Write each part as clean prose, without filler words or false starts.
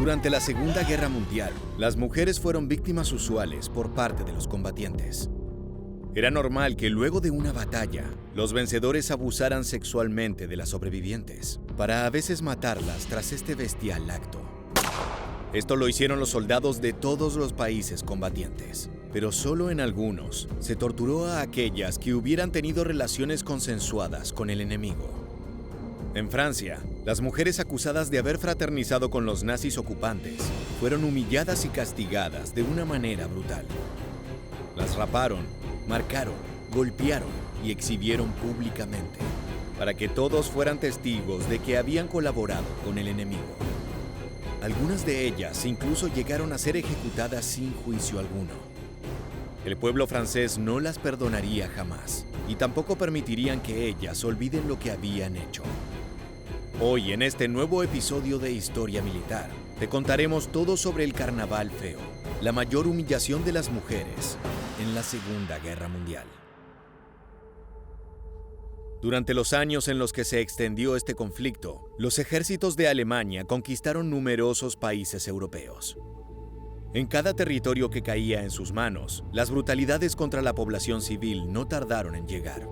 Durante la Segunda Guerra Mundial, las mujeres fueron víctimas usuales por parte de los combatientes. Era normal que luego de una batalla, los vencedores abusaran sexualmente de las sobrevivientes, para a veces matarlas tras este bestial acto. Esto lo hicieron los soldados de todos los países combatientes, pero solo en algunos se torturó a aquellas que hubieran tenido relaciones consensuadas con el enemigo. En Francia, las mujeres acusadas de haber fraternizado con los nazis ocupantes fueron humilladas y castigadas de una manera brutal. Las raparon, marcaron, golpearon y exhibieron públicamente, para que todos fueran testigos de que habían colaborado con el enemigo. Algunas de ellas incluso llegaron a ser ejecutadas sin juicio alguno. El pueblo francés no las perdonaría jamás, y tampoco permitirían que ellas olviden lo que habían hecho. Hoy, en este nuevo episodio de Historia Militar, te contaremos todo sobre el Carnaval Feo, la mayor humillación de las mujeres en la Segunda Guerra Mundial. Durante los años en los que se extendió este conflicto, los ejércitos de Alemania conquistaron numerosos países europeos. En cada territorio que caía en sus manos, las brutalidades contra la población civil no tardaron en llegar.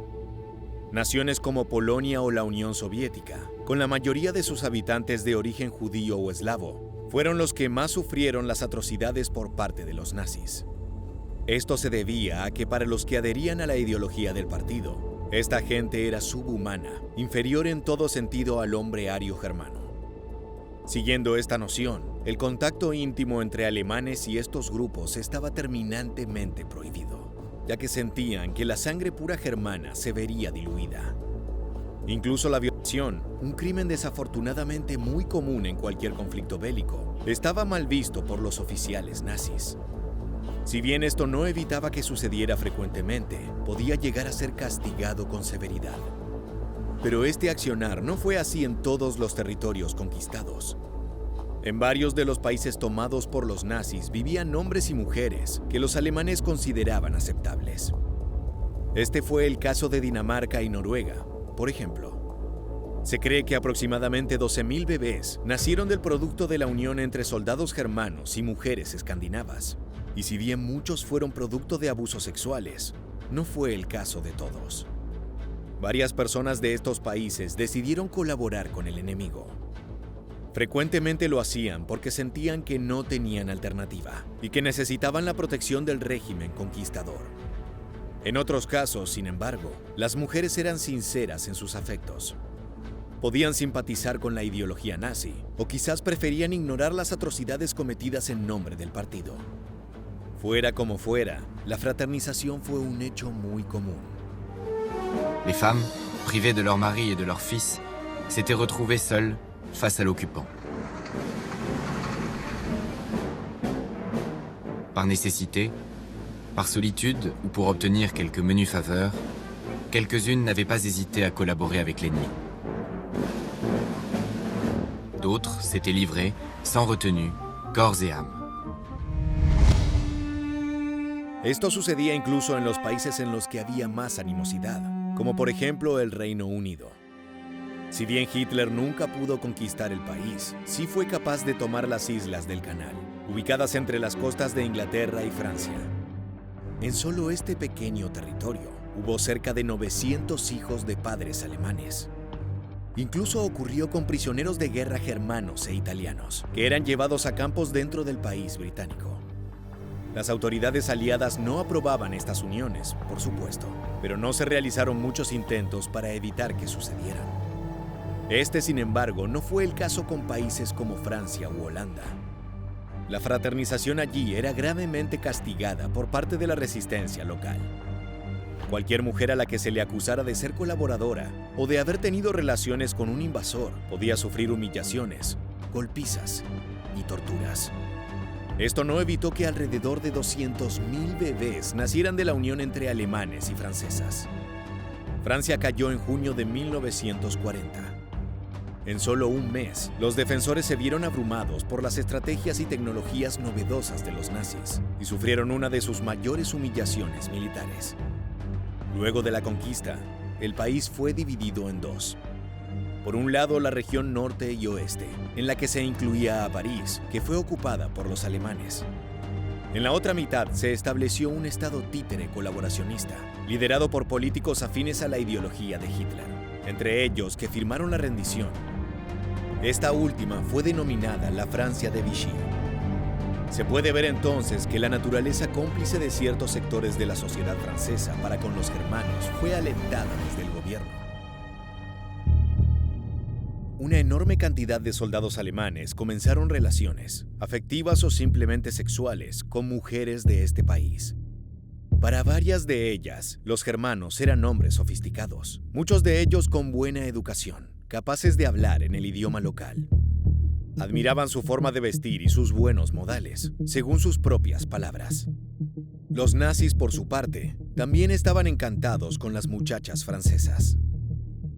Naciones como Polonia o la Unión Soviética, con la mayoría de sus habitantes de origen judío o eslavo, fueron los que más sufrieron las atrocidades por parte de los nazis. Esto se debía a que para los que adherían a la ideología del partido, esta gente era subhumana, inferior en todo sentido al hombre ario germano. Siguiendo esta noción, el contacto íntimo entre alemanes y estos grupos estaba terminantemente prohibido, ya que sentían que la sangre pura germana se vería diluida. Incluso la violación, un crimen desafortunadamente muy común en cualquier conflicto bélico, estaba mal visto por los oficiales nazis. Si bien esto no evitaba que sucediera frecuentemente, podía llegar a ser castigado con severidad. Pero este accionar no fue así en todos los territorios conquistados. En varios de los países tomados por los nazis vivían hombres y mujeres que los alemanes consideraban aceptables. Este fue el caso de Dinamarca y Noruega, por ejemplo. Se cree que aproximadamente 12.000 bebés nacieron del producto de la unión entre soldados germanos y mujeres escandinavas. Y si bien muchos fueron producto de abusos sexuales, no fue el caso de todos. Varias personas de estos países decidieron colaborar con el enemigo. Frecuentemente lo hacían porque sentían que no tenían alternativa y que necesitaban la protección del régimen conquistador. En otros casos, sin embargo, las mujeres eran sinceras en sus afectos. Podían simpatizar con la ideología nazi o quizás preferían ignorar las atrocidades cometidas en nombre del partido. Fuera como fuera, la fraternización fue un hecho muy común. Les femmes, privées de leur mari et de leur fils, s'étaient retrouvées seules face à l'occupant. Par nécessité, par solitude ou pour obtenir quelques menues faveurs, quelques-unes n'avaient pas hésité à collaborer avec l'ennemi. D'autres s'étaient livrées, sans retenue, corps et âme. Esto sucedía incluso en los países en los que había más animosidad, como por ejemplo el Reino Unido. Si bien Hitler nunca pudo conquistar el país, sí fue capaz de tomar las islas del Canal, ubicadas entre las costas de Inglaterra y Francia. En solo este pequeño territorio, hubo cerca de 900 hijos de padres alemanes. Incluso ocurrió con prisioneros de guerra germanos e italianos, que eran llevados a campos dentro del país británico. Las autoridades aliadas no aprobaban estas uniones, por supuesto, pero no se realizaron muchos intentos para evitar que sucedieran. Este, sin embargo, no fue el caso con países como Francia u Holanda. La fraternización allí era gravemente castigada por parte de la resistencia local. Cualquier mujer a la que se le acusara de ser colaboradora o de haber tenido relaciones con un invasor podía sufrir humillaciones, golpizas y torturas. Esto no evitó que alrededor de 200.000 bebés nacieran de la unión entre alemanes y francesas. Francia cayó en junio de 1940. En solo un mes, los defensores se vieron abrumados por las estrategias y tecnologías novedosas de los nazis y sufrieron una de sus mayores humillaciones militares. Luego de la conquista, el país fue dividido en dos. Por un lado, la región norte y oeste, en la que se incluía a París, que fue ocupada por los alemanes. En la otra mitad se estableció un estado títere colaboracionista, liderado por políticos afines a la ideología de Hitler, entre ellos que firmaron la rendición. Esta última fue denominada la Francia de Vichy. Se puede ver entonces que la naturaleza cómplice de ciertos sectores de la sociedad francesa para con los germanos fue alentada desde el gobierno. Una enorme cantidad de soldados alemanes comenzaron relaciones, afectivas o simplemente sexuales, con mujeres de este país. Para varias de ellas, los germanos eran hombres sofisticados, muchos de ellos con buena educación, capaces de hablar en el idioma local. Admiraban su forma de vestir y sus buenos modales, según sus propias palabras. Los nazis, por su parte, también estaban encantados con las muchachas francesas.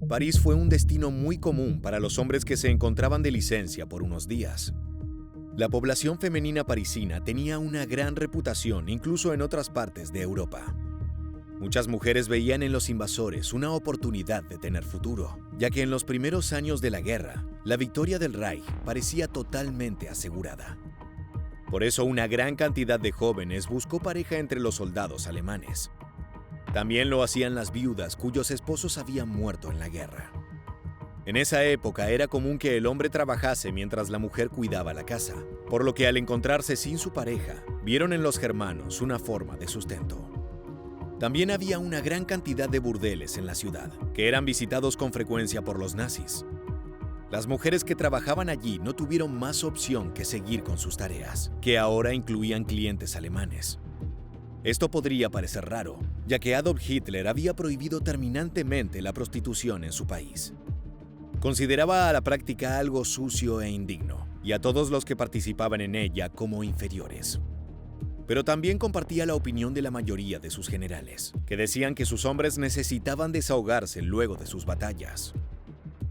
París fue un destino muy común para los hombres que se encontraban de licencia por unos días. La población femenina parisina tenía una gran reputación incluso en otras partes de Europa. Muchas mujeres veían en los invasores una oportunidad de tener futuro, ya que en los primeros años de la guerra, la victoria del Reich parecía totalmente asegurada. Por eso una gran cantidad de jóvenes buscó pareja entre los soldados alemanes. También lo hacían las viudas cuyos esposos habían muerto en la guerra. En esa época era común que el hombre trabajase mientras la mujer cuidaba la casa, por lo que al encontrarse sin su pareja, vieron en los germanos una forma de sustento. También había una gran cantidad de burdeles en la ciudad, que eran visitados con frecuencia por los nazis. Las mujeres que trabajaban allí no tuvieron más opción que seguir con sus tareas, que ahora incluían clientes alemanes. Esto podría parecer raro, ya que Adolf Hitler había prohibido terminantemente la prostitución en su país. Consideraba a la práctica algo sucio e indigno, y a todos los que participaban en ella como inferiores. Pero también compartía la opinión de la mayoría de sus generales, que decían que sus hombres necesitaban desahogarse luego de sus batallas.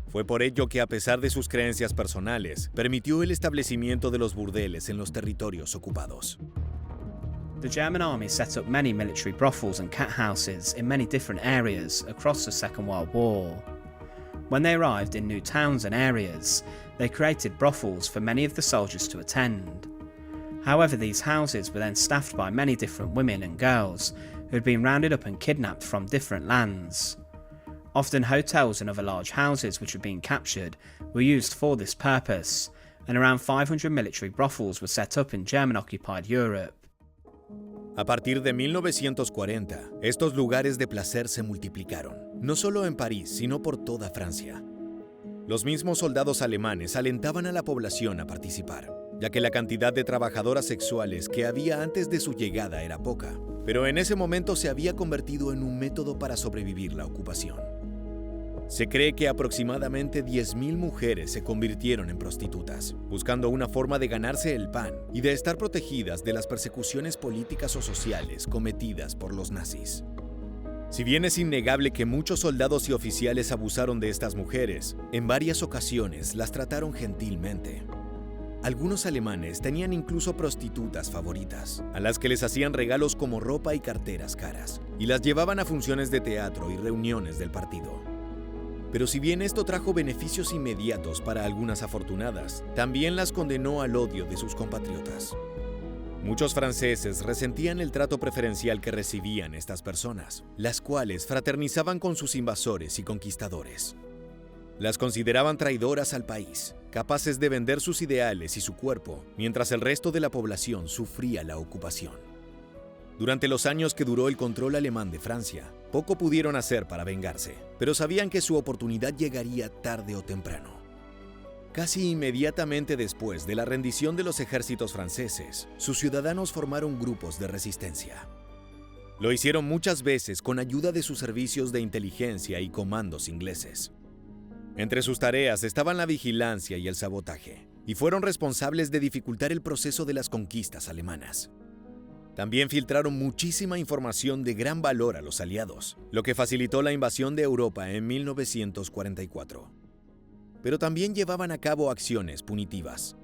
Fue por ello que, a pesar de sus creencias personales, permitió el establecimiento de los burdeles en los territorios ocupados. The German army set up many military brothels and cat houses in many different areas across the Second World War. When they arrived in new towns and areas, they created brothels for many of the soldiers to attend. However, these houses were then staffed by many different women and girls who had been rounded up and kidnapped from different lands. Often hotels and other large houses which had been captured were used for this purpose, and around 500 military brothels were set up in German-occupied Europe. A partir de 1940, estos lugares de placer se multiplicaron, no solo en París, sino por toda Francia. Los mismos soldados alemanes alentaban a la población a participar, ya que la cantidad de trabajadoras sexuales que había antes de su llegada era poca, pero en ese momento se había convertido en un método para sobrevivir la ocupación. Se cree que aproximadamente 10.000 mujeres se convirtieron en prostitutas, buscando una forma de ganarse el pan y de estar protegidas de las persecuciones políticas o sociales cometidas por los nazis. Si bien es innegable que muchos soldados y oficiales abusaron de estas mujeres, en varias ocasiones las trataron gentilmente. Algunos alemanes tenían incluso prostitutas favoritas, a las que les hacían regalos como ropa y carteras caras, y las llevaban a funciones de teatro y reuniones del partido. Pero si bien esto trajo beneficios inmediatos para algunas afortunadas, también las condenó al odio de sus compatriotas. Muchos franceses resentían el trato preferencial que recibían estas personas, las cuales fraternizaban con sus invasores y conquistadores. Las consideraban traidoras al país, capaces de vender sus ideales y su cuerpo, mientras el resto de la población sufría la ocupación. Durante los años que duró el control alemán de Francia, poco pudieron hacer para vengarse, pero sabían que su oportunidad llegaría tarde o temprano. Casi inmediatamente después de la rendición de los ejércitos franceses, sus ciudadanos formaron grupos de resistencia. Lo hicieron muchas veces con ayuda de sus servicios de inteligencia y comandos ingleses. Entre sus tareas estaban la vigilancia y el sabotaje, y fueron responsables de dificultar el proceso de las conquistas alemanas. También filtraron muchísima información de gran valor a los aliados, lo que facilitó la invasión de Europa en 1944. Pero también llevaban a cabo acciones punitivas.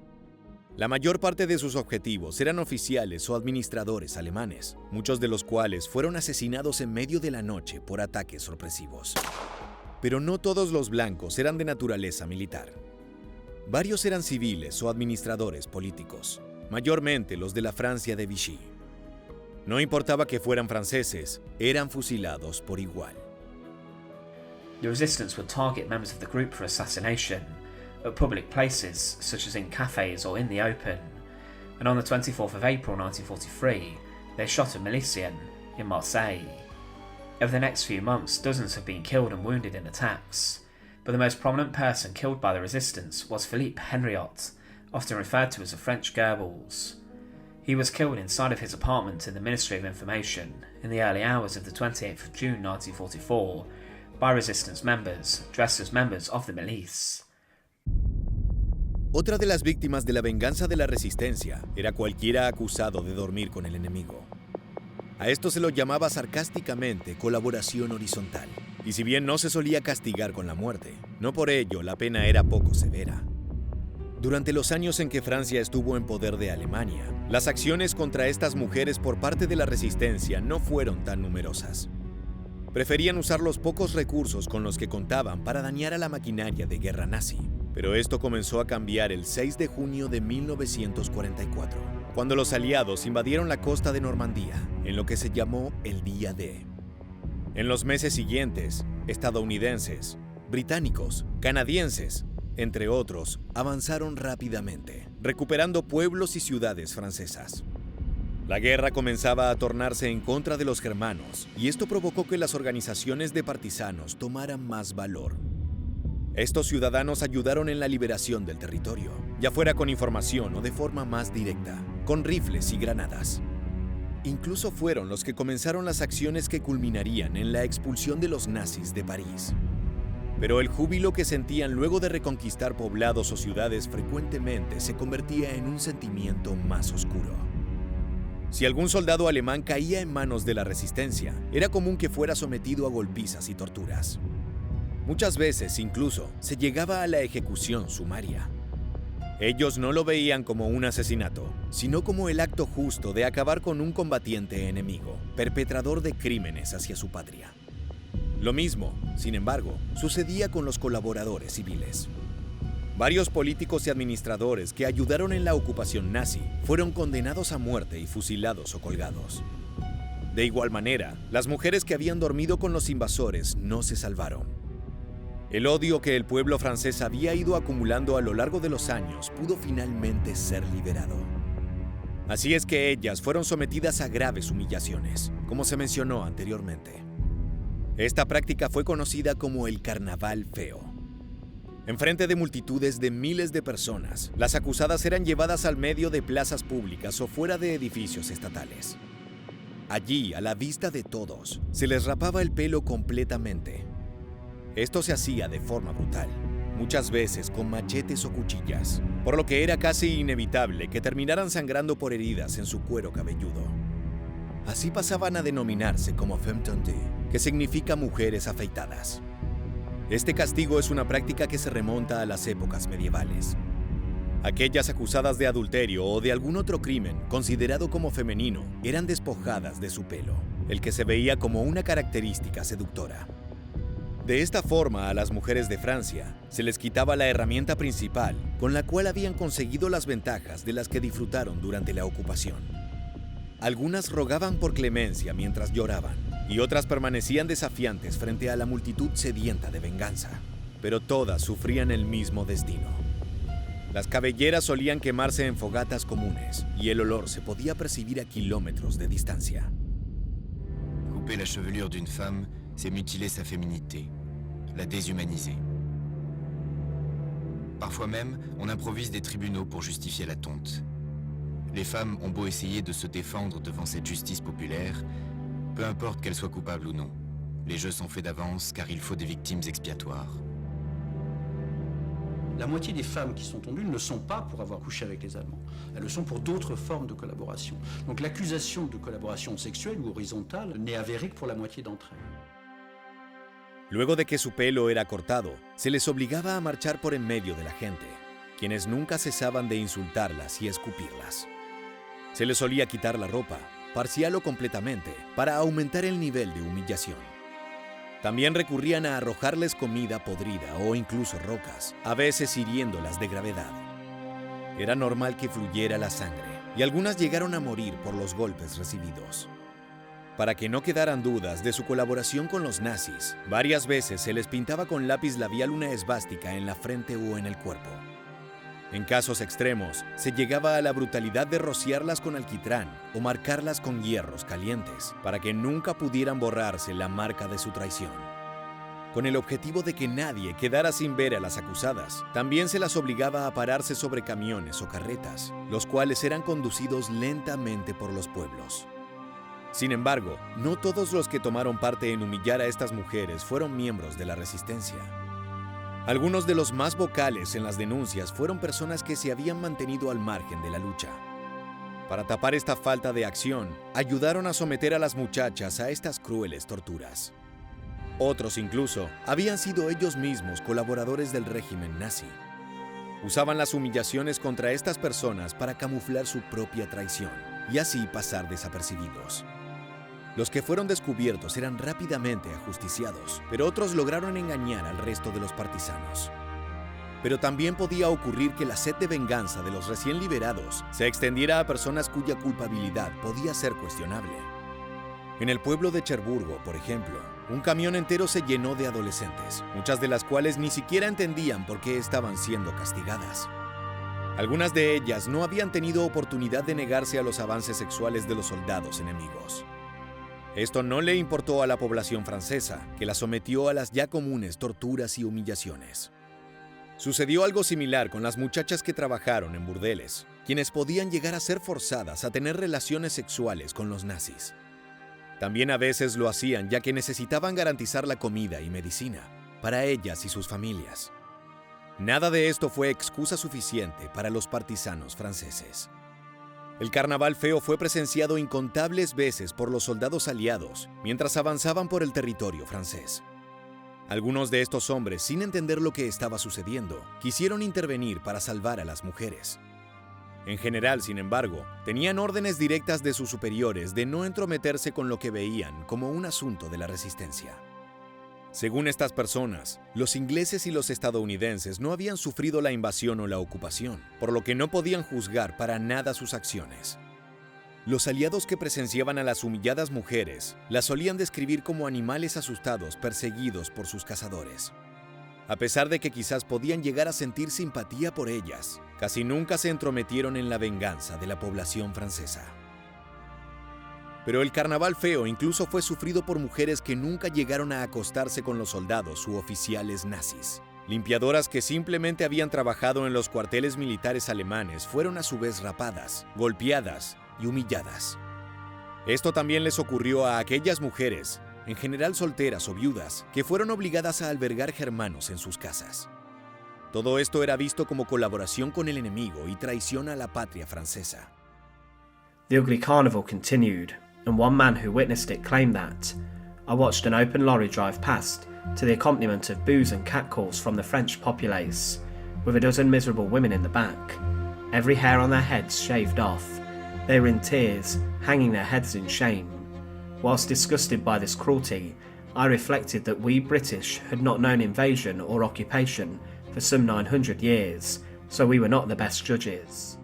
La mayor parte de sus objetivos eran oficiales o administradores alemanes, muchos de los cuales fueron asesinados en medio de la noche por ataques sorpresivos. Pero no todos los blancos eran de naturaleza militar. Varios eran civiles o administradores políticos, mayormente los de la Francia de Vichy. No importaba que fueran franceses, eran fusilados por igual. The resistance would target members of the group for assassination at public places, such as in cafes or in the open. And on the 24th of April 1943, they shot a milician in Marseille. Over the next few months, dozens have been killed and wounded in attacks, but the most prominent person killed by the resistance was Philippe Henriot, often referred to as the French Goebbels. He was killed inside of his apartment in the Ministry of Information in the early hours of the 28th of June 1944 by resistance members dressed as members of the milice. Otra de las víctimas de la venganza de la resistencia era cualquiera acusado de dormir con el enemigo. A esto se lo llamaba sarcásticamente colaboración horizontal. Y si bien no se solía castigar con la muerte, no por ello la pena era poco severa. Durante los años en que Francia estuvo en poder de Alemania, las acciones contra estas mujeres por parte de la resistencia no fueron tan numerosas. Preferían usar los pocos recursos con los que contaban para dañar a la maquinaria de guerra nazi. Pero esto comenzó a cambiar el 6 de junio de 1944, cuando los aliados invadieron la costa de Normandía, en lo que se llamó el Día D. En los meses siguientes, estadounidenses, británicos, canadienses, entre otros, avanzaron rápidamente, recuperando pueblos y ciudades francesas. La guerra comenzaba a tornarse en contra de los germanos, y esto provocó que las organizaciones de partisanos tomaran más valor. Estos ciudadanos ayudaron en la liberación del territorio, ya fuera con información o de forma más directa, con rifles y granadas. Incluso fueron los que comenzaron las acciones que culminarían en la expulsión de los nazis de París. Pero el júbilo que sentían luego de reconquistar poblados o ciudades frecuentemente se convertía en un sentimiento más oscuro. Si algún soldado alemán caía en manos de la resistencia, era común que fuera sometido a golpizas y torturas. Muchas veces, incluso, se llegaba a la ejecución sumaria. Ellos no lo veían como un asesinato, sino como el acto justo de acabar con un combatiente enemigo, perpetrador de crímenes hacia su patria. Lo mismo, sin embargo, sucedía con los colaboradores civiles. Varios políticos y administradores que ayudaron en la ocupación nazi fueron condenados a muerte y fusilados o colgados. De igual manera, las mujeres que habían dormido con los invasores no se salvaron. El odio que el pueblo francés había ido acumulando a lo largo de los años pudo finalmente ser liberado. Así es que ellas fueron sometidas a graves humillaciones, como se mencionó anteriormente. Esta práctica fue conocida como el Carnaval Feo. Enfrente de multitudes de miles de personas, las acusadas eran llevadas al medio de plazas públicas o fuera de edificios estatales. Allí, a la vista de todos, se les rapaba el pelo completamente. Esto se hacía de forma brutal, muchas veces con machetes o cuchillas, por lo que era casi inevitable que terminaran sangrando por heridas en su cuero cabelludo. Así pasaban a denominarse como femme tondue, que significa mujeres afeitadas. Este castigo es una práctica que se remonta a las épocas medievales. Aquellas acusadas de adulterio o de algún otro crimen considerado como femenino eran despojadas de su pelo, el que se veía como una característica seductora. De esta forma, a las mujeres de Francia se les quitaba la herramienta principal con la cual habían conseguido las ventajas de las que disfrutaron durante la ocupación. Algunas rogaban por clemencia mientras lloraban, y otras permanecían desafiantes frente a la multitud sedienta de venganza, pero todas sufrían el mismo destino. Las cabelleras solían quemarse en fogatas comunes, y el olor se podía percibir a kilómetros de distancia. Couper la chevelure d'une femme, c'est mutiler sa féminité, la déshumaniser. Parfois même, on improvise des tribunaux pour justifier la tonte. Les femmes ont beau essayer de se défendre devant cette justice populaire, peu importe qu'elles soient coupables ou non. Les jeux sont faits d'avance car il faut des victimes expiatoires. La moitié des femmes qui sont tondues ne le sont pas pour avoir couché avec les Allemands. Elles le sont pour d'autres formes de collaboration. Donc l'accusation de collaboration sexuelle ou horizontale n'est avérée que pour la moitié d'entre elles. Luego de que su pelo era cortado, se les obligaba a marchar por en medio de la gente, quienes nunca cesaban de insultarlas y escupirlas. Se les solía quitar la ropa, parcial o completamente, para aumentar el nivel de humillación. También recurrían a arrojarles comida podrida o incluso rocas, a veces hiriéndolas de gravedad. Era normal que fluyera la sangre, y algunas llegaron a morir por los golpes recibidos. Para que no quedaran dudas de su colaboración con los nazis, varias veces se les pintaba con lápiz labial una esvástica en la frente o en el cuerpo. En casos extremos, se llegaba a la brutalidad de rociarlas con alquitrán o marcarlas con hierros calientes, para que nunca pudieran borrarse la marca de su traición. Con el objetivo de que nadie quedara sin ver a las acusadas, también se las obligaba a pararse sobre camiones o carretas, los cuales eran conducidos lentamente por los pueblos. Sin embargo, no todos los que tomaron parte en humillar a estas mujeres fueron miembros de la resistencia. Algunos de los más vocales en las denuncias fueron personas que se habían mantenido al margen de la lucha. Para tapar esta falta de acción, ayudaron a someter a las muchachas a estas crueles torturas. Otros incluso habían sido ellos mismos colaboradores del régimen nazi. Usaban las humillaciones contra estas personas para camuflar su propia traición y así pasar desapercibidos. Los que fueron descubiertos eran rápidamente ajusticiados, pero otros lograron engañar al resto de los partisanos. Pero también podía ocurrir que la sed de venganza de los recién liberados se extendiera a personas cuya culpabilidad podía ser cuestionable. En el pueblo de Cherburgo, por ejemplo, un camión entero se llenó de adolescentes, muchas de las cuales ni siquiera entendían por qué estaban siendo castigadas. Algunas de ellas no habían tenido oportunidad de negarse a los avances sexuales de los soldados enemigos. Esto no le importó a la población francesa, que la sometió a las ya comunes torturas y humillaciones. Sucedió algo similar con las muchachas que trabajaron en burdeles, quienes podían llegar a ser forzadas a tener relaciones sexuales con los nazis. También a veces lo hacían ya que necesitaban garantizar la comida y medicina para ellas y sus familias. Nada de esto fue excusa suficiente para los partisanos franceses. El Carnaval Feo fue presenciado incontables veces por los soldados aliados mientras avanzaban por el territorio francés. Algunos de estos hombres, sin entender lo que estaba sucediendo, quisieron intervenir para salvar a las mujeres. En general, sin embargo, tenían órdenes directas de sus superiores de no entrometerse con lo que veían como un asunto de la resistencia. Según estas personas, los ingleses y los estadounidenses no habían sufrido la invasión o la ocupación, por lo que no podían juzgar para nada sus acciones. Los aliados que presenciaban a las humilladas mujeres las solían describir como animales asustados perseguidos por sus cazadores. A pesar de que quizás podían llegar a sentir simpatía por ellas, casi nunca se entrometieron en la venganza de la población francesa. Pero el Carnaval Feo incluso fue sufrido por mujeres que nunca llegaron a acostarse con los soldados u oficiales nazis. Limpiadoras que simplemente habían trabajado en los cuarteles militares alemanes fueron a su vez rapadas, golpeadas y humilladas. Esto también les ocurrió a aquellas mujeres, en general solteras o viudas, que fueron obligadas a albergar germanos en sus casas. Todo esto era visto como colaboración con el enemigo y traición a la patria francesa. The ugly carnival continued, and one man who witnessed it claimed that, "I watched an open lorry drive past to the accompaniment of boos and catcalls from the French populace, with a dozen miserable women in the back, every hair on their heads shaved off. They were in tears, hanging their heads in shame. Whilst disgusted by this cruelty, I reflected that we British had not known invasion or occupation for some 900 years, so we were not the best judges."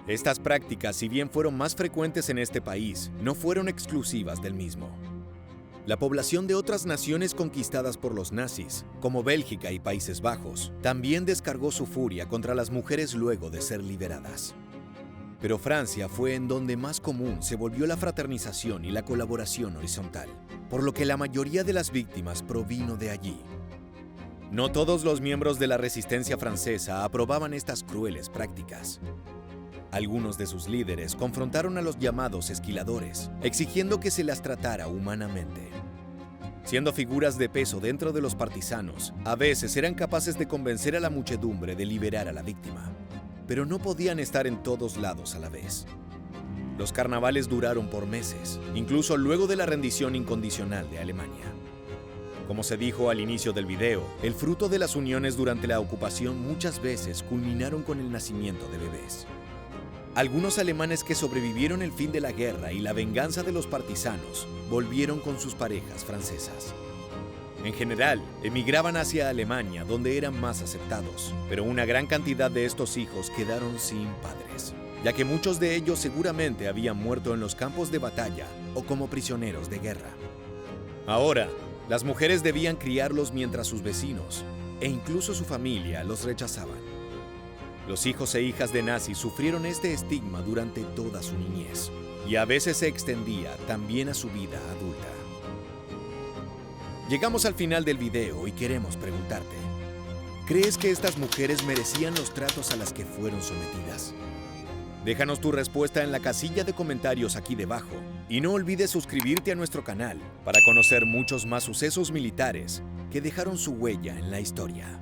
Estas prácticas, si bien fueron más frecuentes en este país, no fueron exclusivas del mismo. La población de otras naciones conquistadas por los nazis, como Bélgica y Países Bajos, también descargó su furia contra las mujeres luego de ser liberadas. Pero Francia fue en donde más común se volvió la fraternización y la colaboración horizontal, por lo que la mayoría de las víctimas provino de allí. No todos los miembros de la resistencia francesa aprobaban estas crueles prácticas. Algunos de sus líderes confrontaron a los llamados esquiladores, exigiendo que se las tratara humanamente. Siendo figuras de peso dentro de los partisanos, a veces eran capaces de convencer a la muchedumbre de liberar a la víctima, pero no podían estar en todos lados a la vez. Los carnavales duraron por meses, incluso luego de la rendición incondicional de Alemania. Como se dijo al inicio del video, el fruto de las uniones durante la ocupación muchas veces culminaron con el nacimiento de bebés. Algunos alemanes que sobrevivieron el fin de la guerra y la venganza de los partisanos volvieron con sus parejas francesas. En general, emigraban hacia Alemania, donde eran más aceptados, pero una gran cantidad de estos hijos quedaron sin padres, ya que muchos de ellos seguramente habían muerto en los campos de batalla o como prisioneros de guerra. Ahora, las mujeres debían criarlos mientras sus vecinos, e incluso su familia, los rechazaban. Los hijos e hijas de nazis sufrieron este estigma durante toda su niñez, y a veces se extendía también a su vida adulta. Llegamos al final del video y queremos preguntarte, ¿crees que estas mujeres merecían los tratos a las que fueron sometidas? Déjanos tu respuesta en la casilla de comentarios aquí debajo y no olvides suscribirte a nuestro canal para conocer muchos más sucesos militares que dejaron su huella en la historia.